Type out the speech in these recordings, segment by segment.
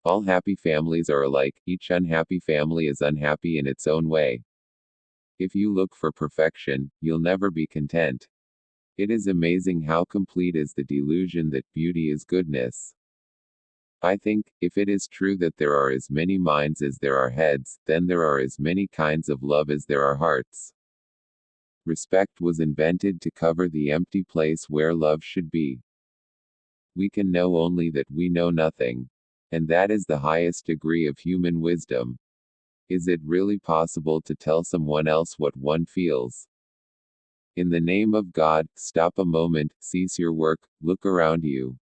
All happy families are alike, each unhappy family is unhappy in its own way. If you look for perfection, you'll never be content. It is amazing how complete is the delusion that beauty is goodness. I think, if it is true that there are as many minds as there are heads, then there are as many kinds of love as there are hearts. Respect was invented to cover the empty place where love should be. We can know only that we know nothing. And that is the highest degree of human wisdom. Is it really possible to tell someone else what one feels? In the name of God, stop a moment, cease your work, look around you.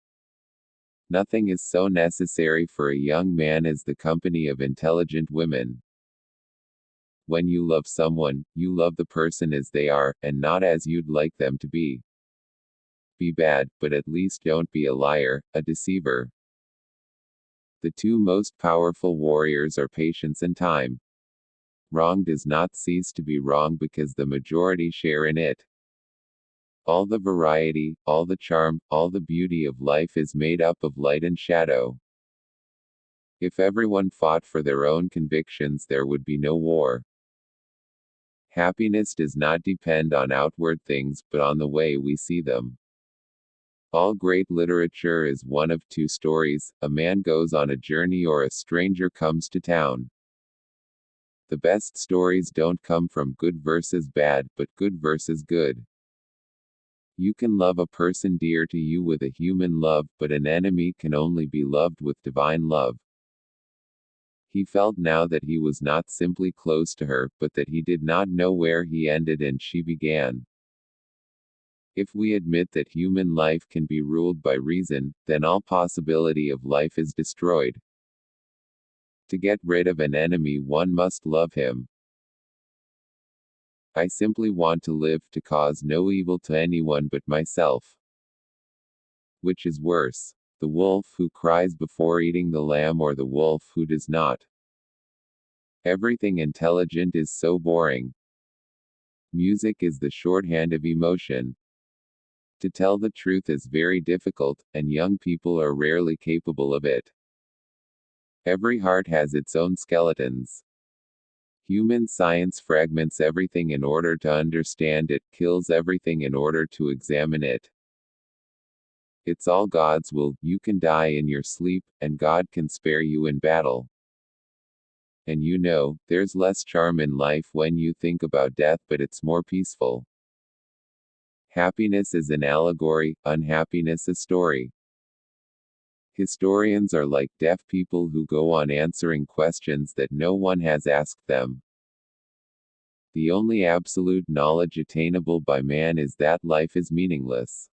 Nothing is so necessary for a young man as the company of intelligent women. When you love someone, you love the person as they are, and not as you'd like them to be. Be bad, but at least don't be a liar, a deceiver. The two most powerful warriors are patience and time. Wrong does not cease to be wrong because the majority share in it. All the variety, all the charm, all the beauty of life is made up of light and shadow. If everyone fought for their own convictions, there would be no war. Happiness does not depend on outward things, but on the way we see them. All great literature is one of two stories: a man goes on a journey or a stranger comes to town. The best stories don't come from good versus bad, but good versus good. You can love a person dear to you with a human love, but an enemy can only be loved with divine love. He felt now that he was not simply close to her, but that he did not know where he ended and she began. If we admit that human life can be ruled by reason, then all possibility of life is destroyed. To get rid of an enemy, one must love him. I simply want to live to cause no evil to anyone but myself. Which is worse? The wolf who cries before eating the lamb, or the wolf who does not? Everything intelligent is so boring. Music is the shorthand of emotion. To tell the truth is very difficult, and young people are rarely capable of it. Every heart has its own skeletons. Human science fragments everything in order to understand it, kills everything in order to examine it. It's all God's will. You can die in your sleep, and God can spare you in battle. And you know, there's less charm in life when you think about death, but it's more peaceful. Happiness is an allegory, unhappiness a story. Historians are like deaf people who go on answering questions that no one has asked them. The only absolute knowledge attainable by man is that life is meaningless.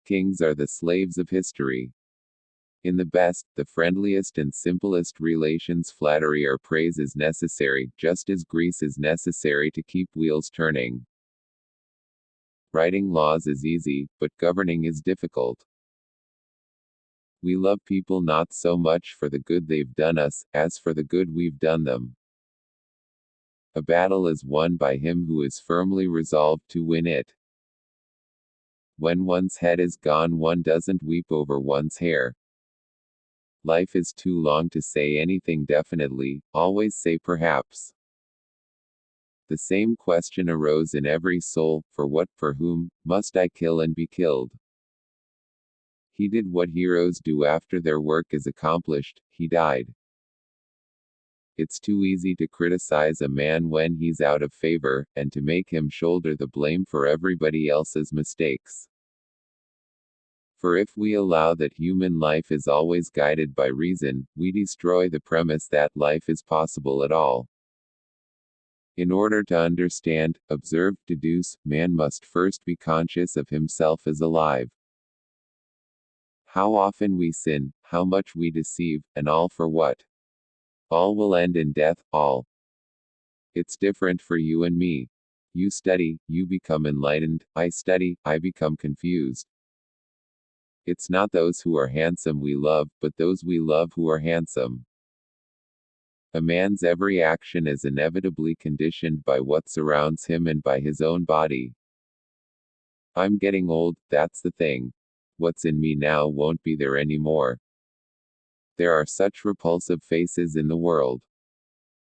Kings are the slaves of history. In the best, the friendliest and simplest relations, flattery or praise is necessary, just as grease is necessary to keep wheels turning. Writing laws is easy, but governing is difficult. We love people not so much for the good they've done us, as for the good we've done them. A battle is won by him who is firmly resolved to win it. When one's head is gone, one doesn't weep over one's hair. Life is too long to say anything definitely, always say perhaps. The same question arose in every soul: for what, for whom, must I kill and be killed? He did what heroes do after their work is accomplished, he died. It's too easy to criticize a man when he's out of favor, and to make him shoulder the blame for everybody else's mistakes. For if we allow that human life is always guided by reason, we destroy the premise that life is possible at all. In order to understand, observe, deduce, man must first be conscious of himself as alive. How often we sin, how much we deceive, and all for what? All will end in death, all. It's different for you and me. You study, you become enlightened; I study, I become confused. It's not those who are handsome we love, but those we love who are handsome. A man's every action is inevitably conditioned by what surrounds him and by his own body. I'm getting old, that's the thing. What's in me now won't be there anymore. There are such repulsive faces in the world.